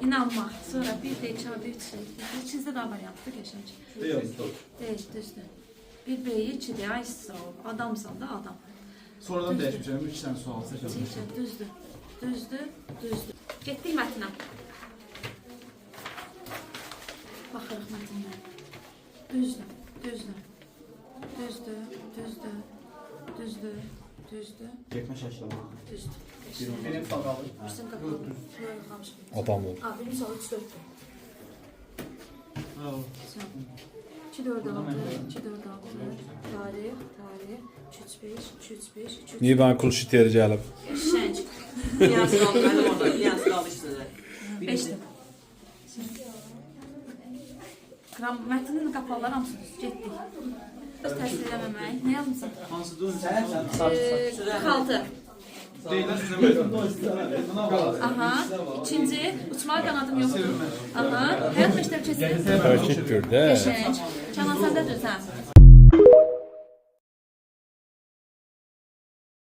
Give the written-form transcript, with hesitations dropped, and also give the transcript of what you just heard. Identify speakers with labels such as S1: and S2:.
S1: İnanmaq. Sonra bir də iki, bir iki. İkinizdə daha variantdır qəşəng. Deyil, düzdür. Bir beyi, iki də, ay sağ ol. Adamsan da adam.
S2: Sonradan dəyişmişəm, 3 dənə sual seçəcəm.
S1: Düzdür, düzdür, düzdür. Getdik mətnə. Baxırıq mətnə. Düzdür, düzdür. Düzdür, düzdür, düzdür, düzdür,
S2: Getmə şəkli var.
S1: düzdür.
S2: Benim faqalı.
S1: Bizim qapalı.
S3: Adam ol.
S1: Abi, benim soru 3-4'dür. 2 4 6 2 4 6 tarih 3 3 5 3
S3: Niye ben kul şiteri gelip?
S1: Şenç.
S4: Yaz qaldı, mənim orada yaz qaldı işte.
S1: 5'dir. Qram mətnin qapalılar hamısı getdik. Öz təhsil eləməmək. Nə yazmısan?
S2: Hansı duyun?
S1: 46.
S2: Deyilən sizə
S1: Aha. İkinci uçmağa qanadım yoxdur. Aha. Həyat məktəbi keçsin.
S3: Teşekkür de.
S1: Şenç. Canan səndədir sən.